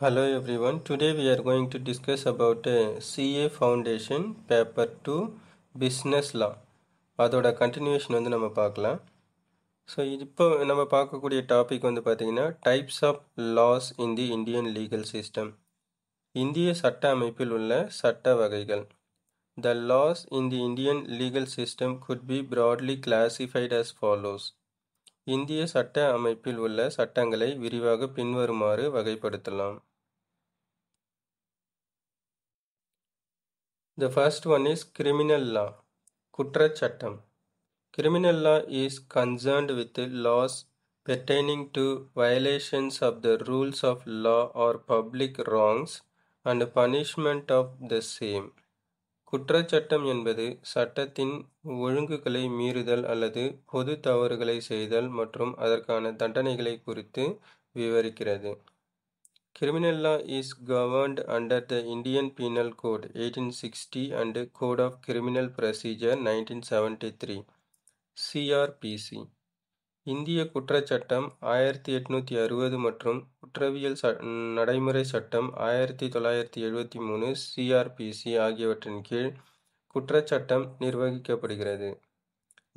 Hello everyone. Today we are going to discuss about CA Foundation Paper 2 Business Law. அதோட continuation நம்ம பார்க்கலாம். So இப்போ நம்ம பார்க்கக்கூடிய டாபிக் பார்த்தீங்கன்னா types of laws in the Indian legal system. இந்திய சட்ட அமைப்பில் உள்ள சட்ட வகைகள். The laws in the Indian legal system could be broadly classified as follows. இந்திய சட்ட அமைப்பில் உள்ள சட்டங்களை விரிவாக பின்வருமாறு வகைப்படுத்தலாம். The first one is criminal law. குற்றச்சட்டம். Criminal law is concerned with laws pertaining to violations of the rules of law or public wrongs and punishment of the same. குற்றச்சட்டம் என்பது சட்டத்தின் ஒழுங்குகளை மீறுதல் அல்லது பொது தவறுகளை செய்தல் மற்றும் அதற்கான தண்டனைகளை குறித்து விவரிக்கிறது. Criminal law is governed under the Indian Penal Code 1860 and Code of Criminal Procedure 1973 CRPC. இந்திய குற்றச்சட்டம் 1860 மற்றும் குற்றவியல் நடைமுறை சட்டம் 1973 CRPC ஆகியவற்றின் கீழ் குற்றச்சட்டம் நிர்வகிக்கப்படுகிறது.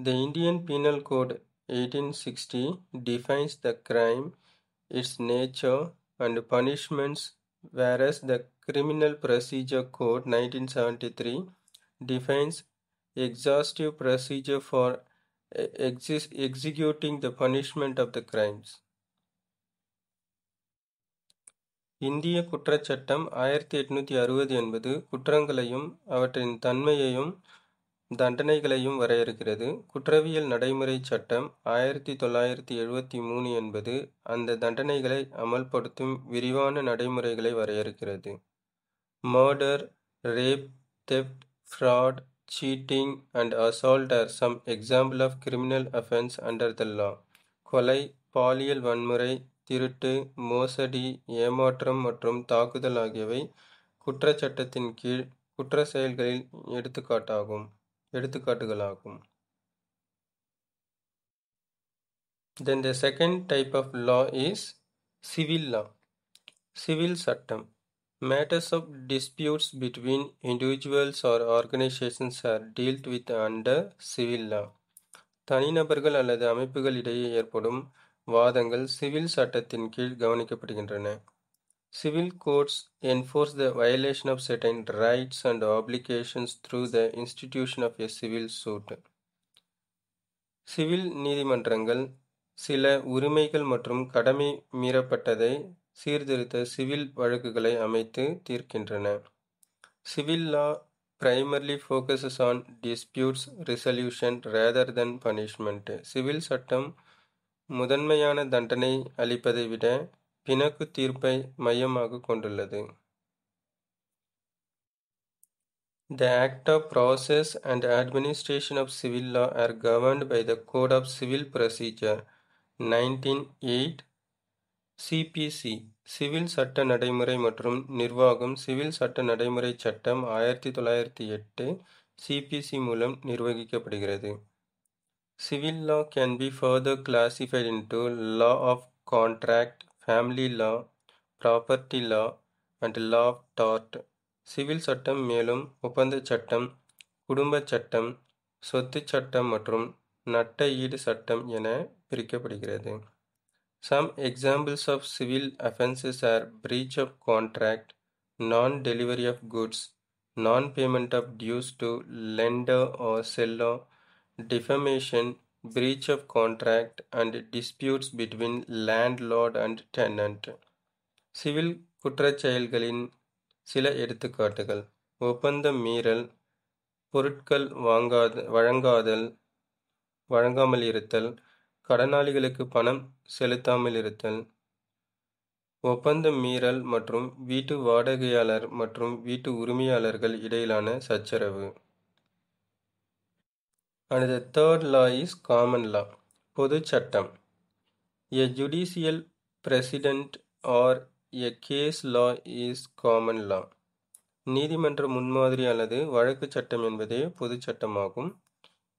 The Indian Penal Code 1860 defines the crime, its nature and punishments, whereas the Criminal Procedure Code 1973 defines exhaustive procedure for executing the punishment of the crimes. இந்திய குற்றச்சட்டம் 1860 என்பது குற்றங்களையும் அவற்றின் தன்மையையும் தண்டனைகளையும் வரையறுக்கிறது. குற்றவியல் நடைமுறை சட்டம் 1973 என்பது அந்த தண்டனைகளை அமல்படுத்தும் விரிவான நடைமுறைகளை வரையறுக்கிறது. Murder, rape, theft, fraud, cheating and assault are some example of criminal offence under the law. கொலை, பாலியல் வன்முறை, திருட்டு, மோசடி, ஏமாற்றம் மற்றும் தாக்குதல் ஆகியவை குற்றச்சட்டத்தின் கீழ் குற்ற செயல்களில் எடுத்துக்காட்டுகளாகும். Then the second type of law is civil law. Civil சட்டம். Matters of disputes between individuals or organizations are dealt with under civil law. தனிநபர்கள் அல்லது அமைப்புகள் இடையே ஏற்படும் வாதங்கள் சிவில் சட்டத்தின் கீழ் கவனிக்கப்படுகின்றன. Civil courts enforce the violation of certain rights and obligations through the institution of a civil suit. Civil நீதிமன்றங்கள் சில உரிமைகள் மற்றும் கடமை மீறப்பட்டதை சீர்திருத்த சிவில் வழக்குகளை அமைத்து தீர்க்கின்றன. Civil law primarily focuses on disputes resolution rather than punishment. Civil சட்டம் முதன்மையான தண்டனை அளிப்பதை விட பிணக்கு தீர்ப்பை மையமாக கொண்டுள்ளது. The act of process and administration of civil law are governed by the Code of Civil Procedure 1908 CPC. Civil சட்ட நடைமுறை மற்றும் நிர்வாகம் சிவில் சட்ட நடைமுறை சட்டம் 1908 CPC மூலம் நிர்வகிக்கப்படுகிறது. Civil law can be further classified into law of contract, family law, property law and law of tort. Civil சட்டம் மேலும் ஒப்பந்த சட்டம், குடும்ப சட்டம், சொத்து சட்டம் மற்றும் நட்ட ஈடு சட்டம் என பிரிக்கப்படுகிறது. Some examples of civil offenses are breach of contract, non-delivery of goods, non-payment of dues to lender or seller, defamation, breach of contract and disputes between landlord and tenant. Civil குற்றச்செயல்களின் சில எடுத்துக்காட்டுகள்: ஒப்பந்தம் மீறல், பொருட்கள் வழங்காமல் இருத்தல், கடனாளிகளுக்கு பணம் செலுத்தாமல் இருத்தல், ஒப்பந்தம் மீறல் மற்றும் வீட்டு வாடகையாளர் மற்றும் வீட்டு உரிமையாளர்கள் இடையிலான சச்சரவு. And the third law is common law. பொது சட்டம். A judicial precedent or a case law is common law. நீதிமன்ற முன்மாதிரி அல்லது வழக்கு சட்டம் என்பதே பொது சட்டமாகும்.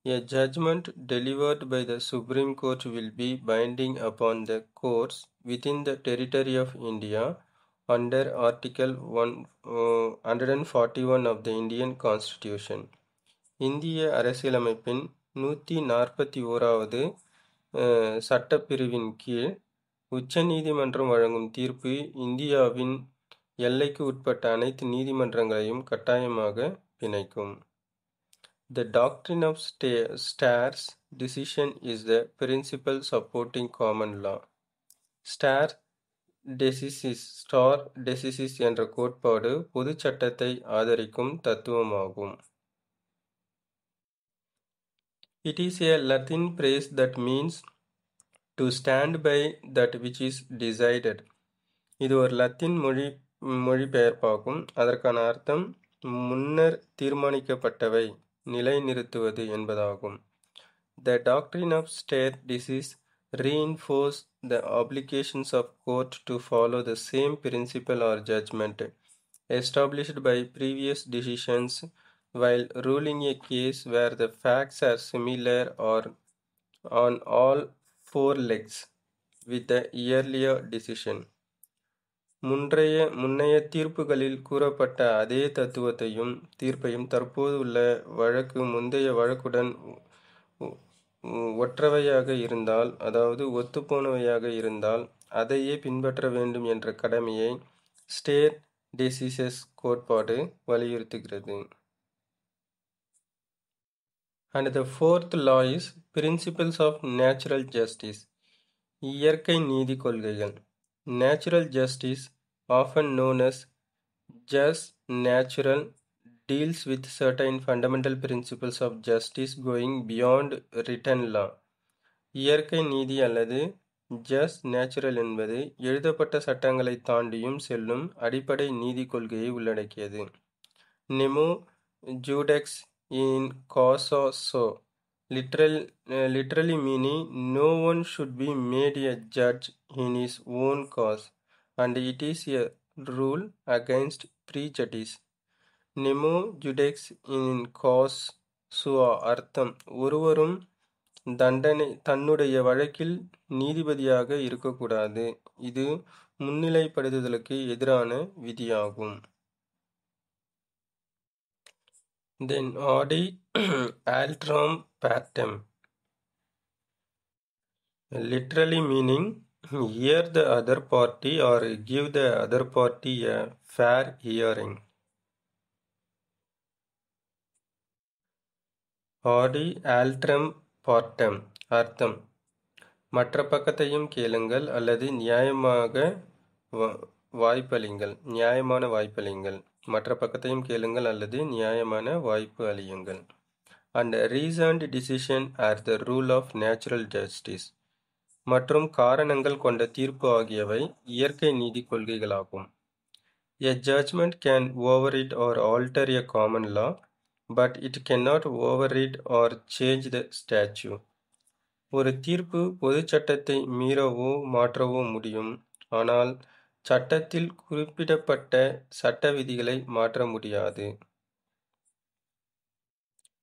A judgment delivered by the Supreme Court will be binding upon the courts within the territory of India under Article 141 of the Indian Constitution. இந்திய அரசியலமைப்பின் 141வது சட்டப்பிரிவின் கீழ் உச்ச நீதிமன்றம் வழங்கும் தீர்ப்பு இந்தியாவின் எல்லைக்கு உட்பட்ட அனைத்து நீதிமன்றங்களையும் கட்டாயமாக பிணைக்கும். The doctrine of stare decision is the principle supporting common law. Stare decisis என்ற கோட்பாடு பொது சட்டத்தை ஆதரிக்கும் தத்துவமாகும். It is a Latin phrase that means to stand by that which is decided. இது ஒரு லத்தீன் மொழிபெயர்ப்பாகும். அதற்கான அர்த்தம் முன்னர் தீர்மானிக்கப்பட்டவை நிலைநிறுத்துவது என்பதாகும். The doctrine of stare decisis reinforce the obligations of court to follow the same principle or judgment established by previous decisions while ruling a case where the facts are similar or on all four legs with the earlier decision. முன்னைய தீர்ப்புகளில் கூறப்பட்ட அதே தத்துவத்தையும் தீர்ப்பையும் தற்போது உள்ள வழக்கு முந்தைய வழக்குடன் ஒற்றவையாக இருந்தால், அதாவது ஒத்துப்போனவையாக இருந்தால், அதையே பின்பற்ற வேண்டும் என்ற கடமையை ஸ்டேர் டெசிசஸ் கோட்பாடு வலியுறுத்துகிறது. And the fourth law is Principles of Natural Justice. இயற்கை நீதி கொள்கைகள். Natural justice, often known as jus natural, deals with certain fundamental principles of justice going beyond written law. இயற்கை நீதி அல்லது ஜஸ் நேச்சுரல் என்பது எழுதப்பட்ட சட்டங்களை தாண்டியும் செல்லும் அடிப்படை நீதி கொள்கையை உள்ளடக்கியது. நெமோ ஜூடெக்ஸ் இன் காசோ so, literally meaning no one should be made a judge in his own cause, and it is a rule against prejudice. Nemo judex in causa sua அர்த்தம் ஒருவரும் தன்னுடைய வழக்கில் நீதிபதியாக இருக்கக்கூடாது. இது முன்னிலைப்படுத்துதலுக்கு எதிரான விதியாகும். Then Audi Altram Partem, literally meaning hear the other party or give the other party a fair hearing. Audi Altram Partem அர்த்தம் மற்ற பக்கத்தையும் கேளுங்கள் அல்லது நியாயமான வாய்ப்பளியுங்கள். மற்ற பக்கத்தையும் கேளுங்கள் அல்லது நியாயமான வாய்ப்பு அளியுங்கள். And reasoned decision are the rule of natural justice. மற்றும் காரணங்கள் கொண்ட தீர்ப்பு ஆகியவை இயற்கை நீதி கொள்கைகளாகும். A judgment can override or alter a common law, but it cannot override or change the statute. ஒரு தீர்ப்பு பொது சட்டத்தை மீறவோ மாற்றவோ முடியும், ஆனால் சட்டத்தில் குறிப்பிடப்பட்ட சட்ட விதிகளை மாற்ற முடியாது.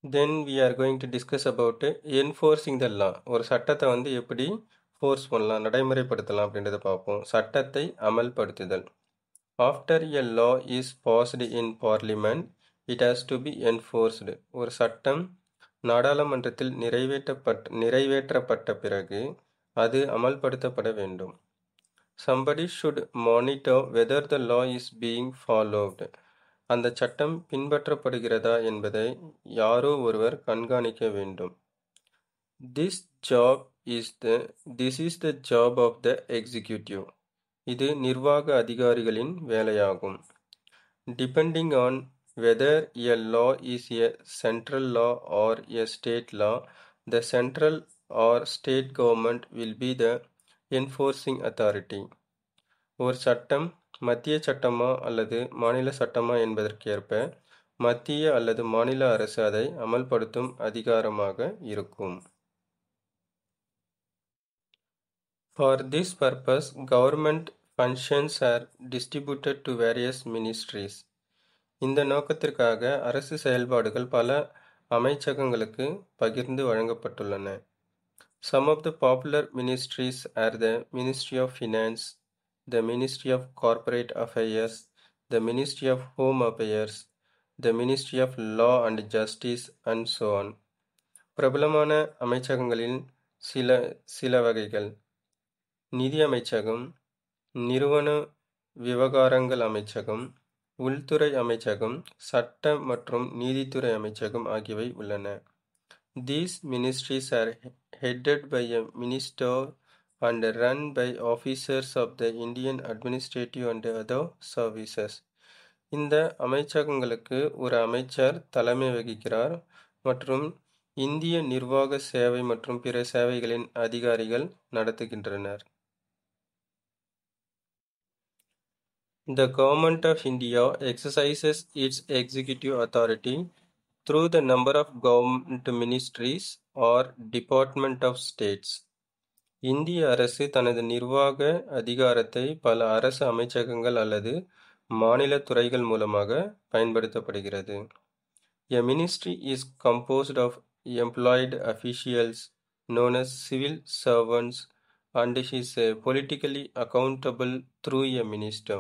Then we are going to discuss about enforcing the law. ஒரு சட்டத்தை எப்படி ஃபோர்ஸ் பண்ணலாம், நடைமுறைப்படுத்தலாம் அப்படின்றத பார்ப்போம். சட்டத்தை அமல்படுத்துதல். After a law is passed in parliament, it has to be enforced. ஒரு சட்டம் நாடாளுமன்றத்தில் நிறைவேற்றப்பட்ட பிறகு அது அமல்படுத்தப்பட வேண்டும். Somebody should monitor whether the law is being followed. அந்த சட்டம் பின்பற்றப்படுகிறதா என்பதை யாரோ ஒருவர் கண்காணிக்க வேண்டும். This is the job of the executive. இது நிர்வாக அதிகாரிகளின் வேலையாகும். Depending on whether a law is a central law or a state law, the central or state government will be the enforcing authority. ஒரு சட்டம் மத்திய சட்டமா அல்லது மாநில சட்டமா என்பதற்கேற்ப மத்திய அல்லது மாநில அரசு அதை அமல்படுத்தும் அதிகாரமாக இருக்கும். For this purpose, government functions are distributed to various ministries. இந்த நோக்கத்திற்காக அரசு செயல்பாடுகள் பல அமைச்சகங்களுக்கு பகிர்ந்து வழங்கப்பட்டுள்ளன. Some of the popular ministries are the Ministry of Finance, the Ministry of Corporate Affairs, the Ministry of Home Affairs, the Ministry of Law and Justice, and so on. பிரபலமான அமைச்சகங்களில் சில சில வகைகள்: நிதி அமைச்சகம், நிறுவன விவகாரங்கள் அமைச்சகம், உள்துறை அமைச்சகம், சட்ட மற்றும் நீதித்துறை அமைச்சகம் ஆகியவை உள்ளன. These ministries are headed by a minister and run by officers of the Indian Administrative and other services. இந்த அமைச்சகங்களுக்கு ஒரு அமைச்சர் தலைமை வகிக்கிறார் மற்றும் இந்திய நிர்வாக சேவை மற்றும் பிற சேவைகளின் அதிகாரிகள் நடத்துகின்றனர். The Government of India exercises its executive authority through the number of government ministries or department of states. இந்திய அரசு தனது நிர்வாக அதிகாரத்தை பல அரசு அமைச்சகங்கள் அல்லது மாநில துறைகள் மூலமாக பயன்படுத்தப்படுகிறது. A ministry is composed of employed officials known as civil servants and is politically accountable through a minister.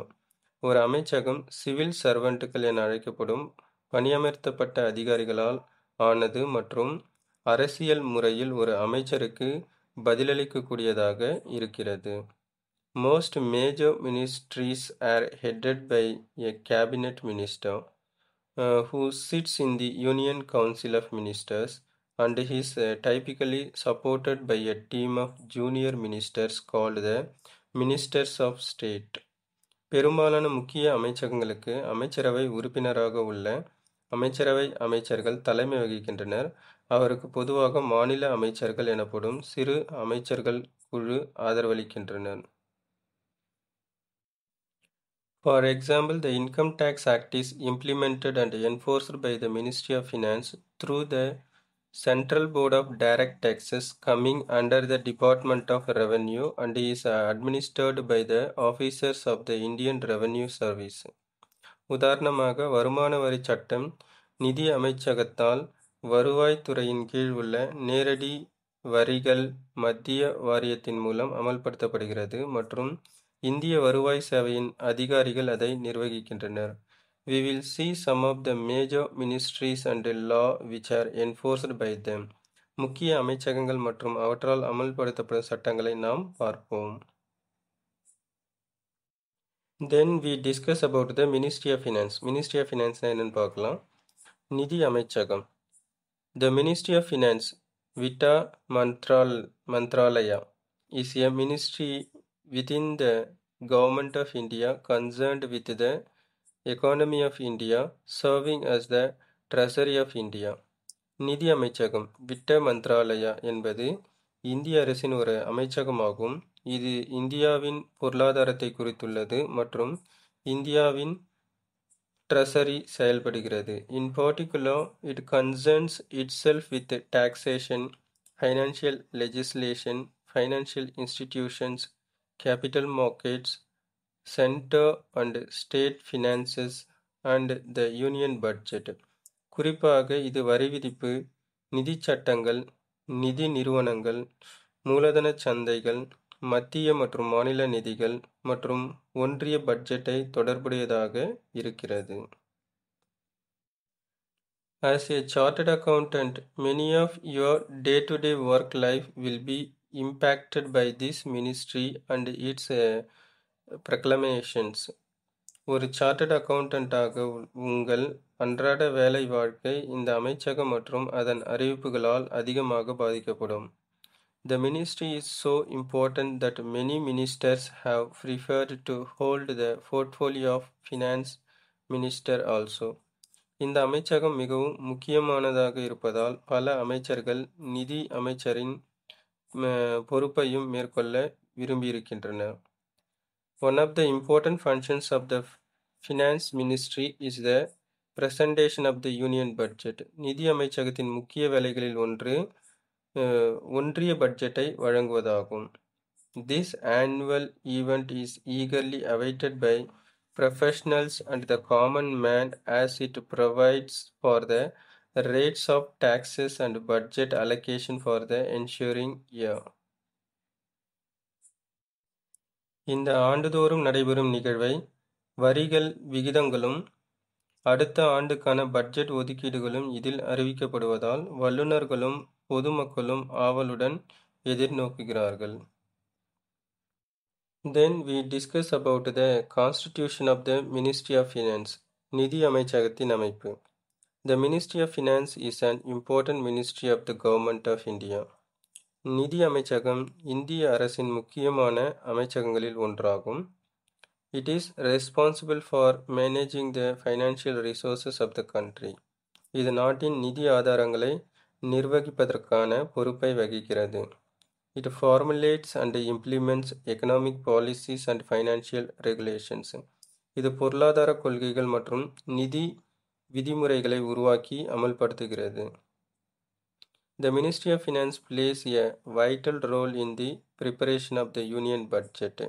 ஒரு அமைச்சகம் சிவில் சர்வெண்ட்டுகள் என அழைக்கப்படும் பணியமர்த்தப்பட்ட அதிகாரிகளால் ஆனது மற்றும் அரசியல் முறையில் ஒரு அமைச்சருக்கு பதிலளிக்கக்கூடியதாக இருக்கிறது. Most major ministries are headed by a cabinet minister who sits in the Union Council of Ministers and is typically supported by a team of junior ministers called the Ministers of State. பெரும்பாலான முக்கிய அமைச்சகங்களுக்கு அமைச்சரவை உறுப்பினராக உள்ள அமைச்சரவை அமைச்சர்கள் தலைமை வகிக்கின்றனர். அவருக்கு பொதுவாக மாநில அமைச்சர்கள் எனப்படும் சிறு அமைச்சர்கள் குழு ஆதரவளிக்கின்றனர். For example, the Income Tax Act is implemented and enforced by the Ministry of Finance through the Central Board of Direct Taxes coming under the Department of Revenue and is administered by the officers of the Indian Revenue Service. உதாரணமாக, வருமான வரி சட்டம் நிதி அமைச்சகத்தால் வருவாய்த்துறையின் கீழ் உள்ள நேரடி வரிகள் மத்திய வாரியத்தின் மூலம் அமல்படுத்தப்படுகிறது மற்றும் இந்திய வருவாய் சேவையின் அதிகாரிகள் அதை நிர்வகிக்கின்றனர். We will see some of the major ministries and law which are enforced by them. முக்கிய அமைச்சகங்கள் மற்றும் அவற்றால் அமல்படுத்தப்படும் சட்டங்களை நாம் பார்ப்போம். Then we discuss about the Ministry of Finance. Ministry of Finance என்னன்னு பார்க்கலாம். நிதி அமைச்சகம். The Ministry of Finance, Vitta Mantralaya, is a ministry within the Government of India concerned with the economy of India, serving as the Treasury of India. நிதி அமைச்சகம் விட்ட மந்த்ராலயா என்பது இந்திய அரசின் ஒரு அமைச்சகமாகும். இது இந்தியாவின் பொருளாதாரத்தை குறித்துள்ளது மற்றும் இந்தியாவின் ட்ரெஸரி செயல்படுகிறது. In particular, it concerns itself with taxation, financial legislation, financial institutions, capital markets, center and state finances and the union budget. குறிப்பாக இது வரி விதிப்பு, நிதி சட்டங்கள், நிதி நிறுவனங்கள், மூலதன சந்தைகள், மத்திய மற்றும் மாநில நிதிகள் மற்றும் ஒன்றிய பட்ஜெட்டை தொடர்புடையதாக இருக்கிறது. As a chartered accountant, many of your day-to-day work life will be impacted by this ministry and its proclamations. ஒரு சார்ட்டர்ட் அக்கவுண்டண்டாக உங்கள் அன்றாட வேலை வாழ்க்கை இந்த அமைச்சகம் மற்றும் அதன் அறிவிப்புகளால் அதிகமாக பாதிக்கப்படும். The ministry is so important that many ministers have preferred to hold the portfolio of finance minister also. இந்த அமைச்சகம் மிகவும் முக்கியமானதாக இருப்பதால் பல அமைச்சர்கள் நிதி அமைச்சரின் பொறுப்பையும் மேற்கொள்ள விரும்பியிருக்கின்றனர். One of the important functions of the finance ministry is the presentation of the union budget. நிதி அமைச்சகத்தின் முக்கிய வேலைகளில் ஒன்று ஒன்றிய பட்ஜெட்டை வழங்குவதாகும். This annual event is eagerly awaited by professionals and the common man as it provides for the rates of taxes and budget allocation for the ensuing year. இந்த ஆண்டுதோறும் நடைபெறும் நிகழ்வை வரிகள் விகிதங்களும் அடுத்த ஆண்டுக்கான பட்ஜெட் ஒதுக்கீடுகளும் இதில் அறிவிக்கப்படுவதால் வல்லுநர்களும் பொதுமக்களும் ஆவலுடன் எதிர்நோக்குகிறார்கள். Then we discuss about the constitution of the Ministry of Finance. நிதி அமைச்சகத்தின் அமைப்பு. The Ministry of Finance is an important ministry of the Government of India. நிதி அமைச்சகம் இந்திய அரசின் முக்கியமான அமைச்சகங்களில் ஒன்றாகும். It is responsible for managing the financial resources of the country. இது நாட்டின் நிதி ஆதாரங்களை நிர்வகிப்பதற்கான பொறுப்பை வகிக்கிறது. It formulates and implements economic policies and financial regulations. இது பொருளாதார கொள்கைகள் மற்றும் நிதி விதிமுறைகளை உருவாக்கி அமல்படுத்துகிறது. The Ministry of Finance plays a vital role in the preparation of the Union budget.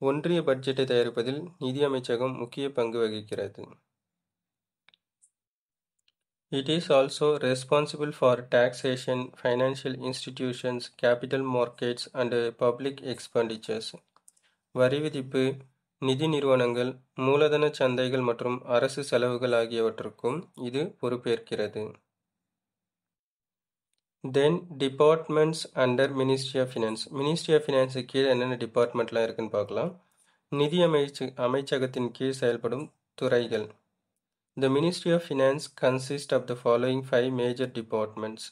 ஒன்றிய பட்ஜெட்டை தயாரிப்பதில் நிதி அமைச்சகம் முக்கிய பங்கு வகிக்கிறது. It is also responsible for taxation, financial institutions, capital markets and public expenditures. வரி விதிப்பு, நிதி நிறுவனங்கள், மூலதன சந்தைகள் மற்றும் அரசு செலவுகள் ஆகியவற்றுக்கும் இது பொறுப்பேற்கிறது. Then departments under Ministry of Finance. Ministry of Finance கீழே என்னென்ன டிபார்ட்மெண்ட்லாம் இருக்குன்னு பார்க்கலாம். நிதி அமைச்சகத்தின் கீழ் செயல்படும் துறைகள். The Ministry of Finance consists of the following 5 major departments.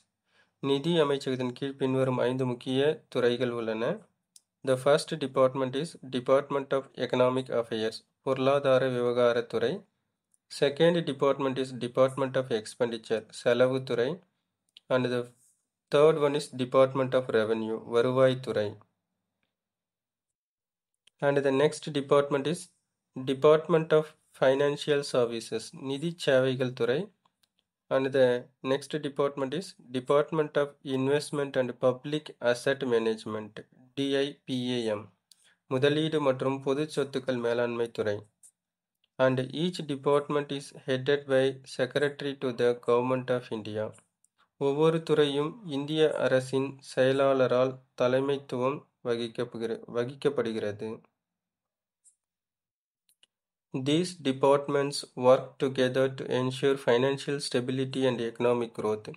நிதி அமைச்சகத்தின் கீழ் பின்வரும் 5 முக்கிய துறைகள் உள்ளன. The first department is Department of Economic Affairs, பொருளாதார விவகாரத்துறை. Second department is Department of Expenditure, செலவுத்துறை. And the third one is Department of Revenue, வருவாய்த்துறை. And the next department is Department of Financial Services, நிதி சேவைகள் துறை. And the next department is Department of Investment and Public Asset Management, DIPAM, முதலீடு மற்றும் பொது சொத்துக்கள் மேலாண்மை துறை. And each department is headed by Secretary to the Government of India. ஒவ்வொரு துறையும் இந்திய அரசின் செயலாளரால் தலைமைத்துவம் வகிக்கப்படுகிறது. These departments work together to ensure financial stability and economic growth.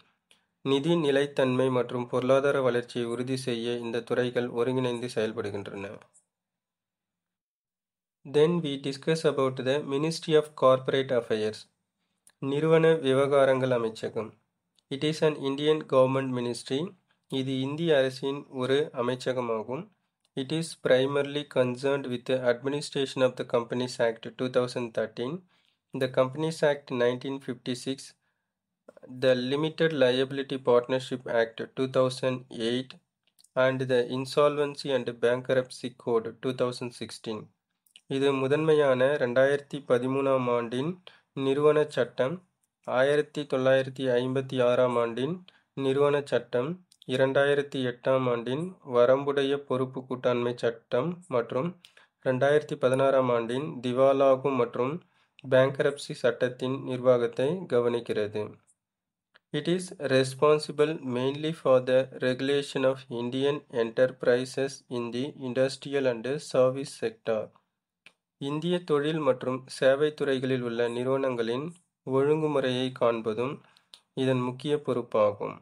நிதி நிலைத்தன்மை மற்றும் பொருளாதார வளர்ச்சியை உறுதி செய்ய இந்த துறைகள் ஒருங்கிணைந்து செயல்படுகின்றன. Then we discuss about the Ministry of Corporate Affairs. நிறுவன விவகாரங்கள் அமைச்சகம். It is an Indian government ministry. இது இந்திய அரசின் ஒரு அமைச்சகமாகும். It is primarily concerned with the administration of the Companies Act 2013, the Companies Act 1956, the Limited Liability Partnership Act 2008, and the Insolvency and Bankruptcy Code 2016. இது முதன்மையான 2013 ஆண்டின் நிறுவன சட்டம், 1956 ஆண்டின் நிறுவன சட்டம், 2008 ஆண்டின் வரம்புடைய பொறுப்பு கூட்டாண்மை சட்டம் மற்றும் 2016 ஆண்டின் திவாலாகும் மற்றும் பேங்க்ரப்சி சட்டத்தின் நிர்வாகத்தை கவனிக்கிறது. It is responsible mainly for the regulation of Indian enterprises in the industrial and service sector. இந்திய தொழில் மற்றும் சேவை துறைகளில் உள்ள நிறுவனங்களின் ஒழுங்குமுறையை காண்பதும் இதன் முக்கிய பொறுப்பாகும்.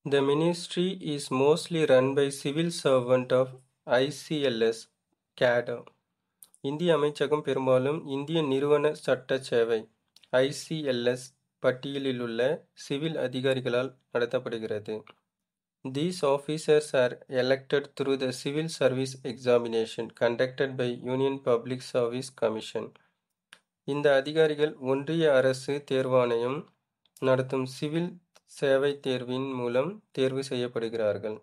The ministry is mostly run by civil servant of ICLS cadre. இந்திய அமைச்சகம் பெரும்பாலும் இந்திய நிறுவன சட்ட சேவை ICLS பட்டியலில் உள்ள சிவில் அதிகாரிகளால் நடத்தப்படுகிறது. These officers are elected through the civil service examination conducted by Union Public Service Commission. இந்த அதிகாரிகள் ஒன்றிய அரசு தேர்வாணையம் நடத்தும் சிவில் சேவை தேர்வின் மூலம் தேர்வு செய்யப்படுகிறார்கள்.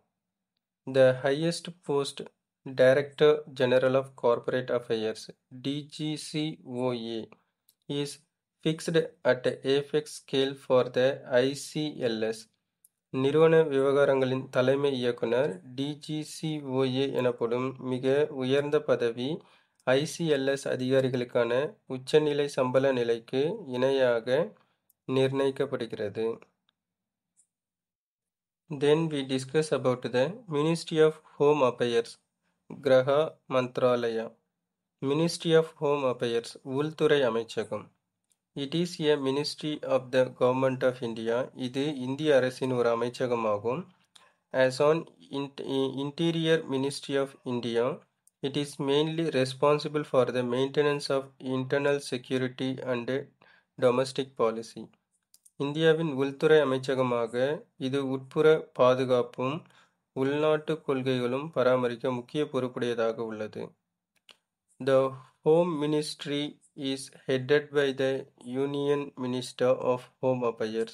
The highest post, Director General of Corporate Affairs, DGCOA, is fixed at a apex scale for the ICLS. நிறுவன விவகாரங்களின் தலைமை இயக்குனர் DGCOA எனப்படும் மிக உயர்ந்த பதவி ICLS அதிகாரிகளுக்கான உச்சநிலை சம்பள நிலைக்கு இணையாக நிர்ணயிக்கப்படுகிறது. Then we discuss about the Ministry of Home Affairs, Graha Mantralaya. Ministry of Home Affairs, உள்துறை அமைச்சகம். It is a ministry of the Government of India. இது இந்திய அரசின் ஒரு அமைச்சகமாகும். As on Interior Ministry of India, it is mainly responsible for the maintenance of internal security and domestic policy. இந்தியாவின் உள்துறை அமைச்சகமாக இது உட்புற பாதுகாப்பும் உள்நாட்டு கொள்கைகளும் பராமரிக்க முக்கிய பொறுப்புடையதாக உள்ளது. The Home Ministry is headed by the Union Minister of Home Affairs.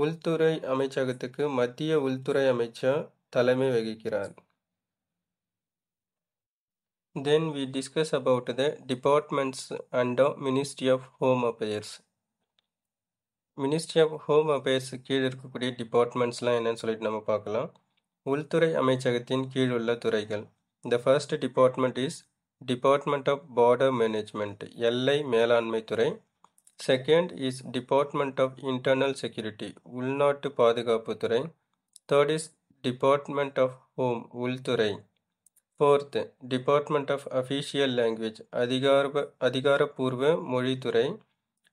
உள்துறை அமைச்சகத்துக்கு மத்திய உள்துறை அமைச்சர் தலைமை வகிக்கிறார். Then we discuss about the departments under Ministry of Home Affairs. Ministry of Home Affairs கீழ் இருக்கக்கூடிய டிபார்ட்மெண்ட்ஸ்லாம் என்னன்னு சொல்லிட்டு நம்ம பார்க்கலாம். உள்துறை அமைச்சகத்தின் கீழ் உள்ள துறைகள். The first department is Department of Border Management, எல்லை மேலாண்மை துறை. Second is Department of Internal Security, உள்நாட்டு பாதுகாப்பு துறை. Third is Department of Home, உள்துறை. Fourth, Department of Official Language, அதிகாரப்பூர்வ மொழித்துறை.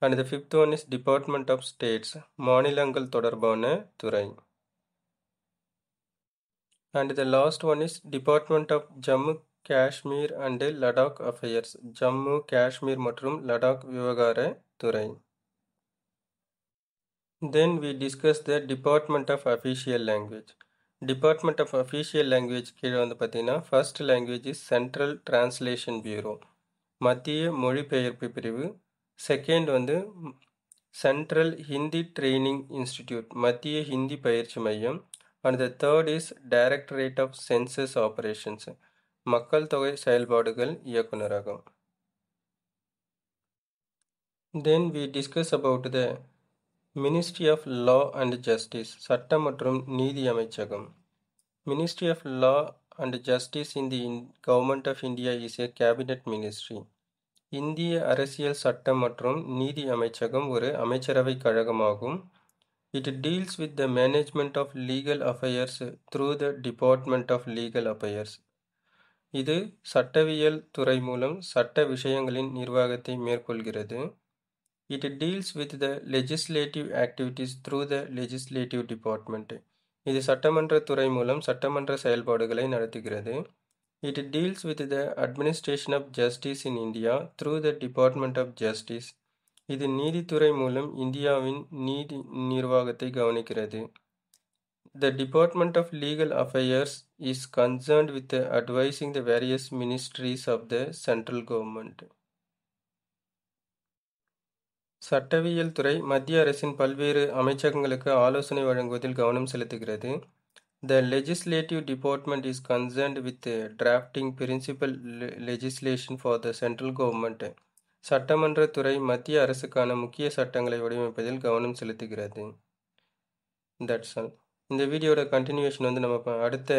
And the fifth one is Department of States, மாநிலங்கள் தொடர்பான துறை. And the last one is Department of Jammu Kashmir and Ladakh Affairs, Jammu Kashmir மற்றும் லடாக் விவகார துறை. Then we discuss the Department of Official Language. Department of Official Language கீழே வந்து பார்த்தீங்கன்னா first language is Central Translation Bureau, மத்திய மொழிபெயர்ப்பு பிரிவு. செகண்ட் வந்து Central Hindi Training Institute, மத்திய ஹிந்தி பயிற்சி மையம். And the third is Directorate of Census Operations, மக்கள் தொகை செயல்பாடுகள் இயக்குநரகம். Then we discuss about the Ministry of Law and Justice, சட்டம் மற்றும் நீதி அமைச்சகம். Ministry of Law and Justice in the Government of India is a cabinet ministry. இந்திய அரசியல் சட்டம் மற்றும் நீதி அமைச்சகம் ஒரு அமைச்சரவை கழகமாகும். It deals with the management of legal affairs through the Department of Legal Affairs. இது சட்டவியல் துறை மூலம் சட்ட விஷயங்களின் நிர்வாகத்தை மேற்கொள்கிறது. It deals with the legislative activities through the Legislative Department. இது சட்டமன்ற துறை மூலம் சட்டமன்ற செயல்பாடுகளை நடத்துகிறது. It deals with the administration of justice in India through the Department of Justice. இது நீதித்துறை மூலம் இந்தியாவின் நீதி நிர்வாகத்தை கவனிக்கிறது. The Department of Legal Affairs is concerned with advising the various ministries of the central government. சட்டவியல் துறை மத்திய அரசின் பல்வேறு அமைச்சகங்களுக்கு ஆலோசனை வழங்குவதில் கவனம் செலுத்துகிறது. The Legislative Department is concerned with drafting principal legislation for the central government. சட்டமன்ற துறை மத்திய அரசுக்கான முக்கிய சட்டங்களை வடிவமைப்பதில் கவனம் செலுத்துகிறது. That's all. இந்த வீடியோட கண்டினியூஷன் வந்து நம்ம அடுத்த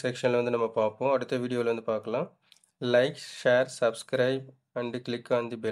செக்ஷனில் வந்து நம்ம பார்ப்போம். அடுத்த வீடியோவில் வந்து பார்க்கலாம். Like, share, subscribe and click on the bell.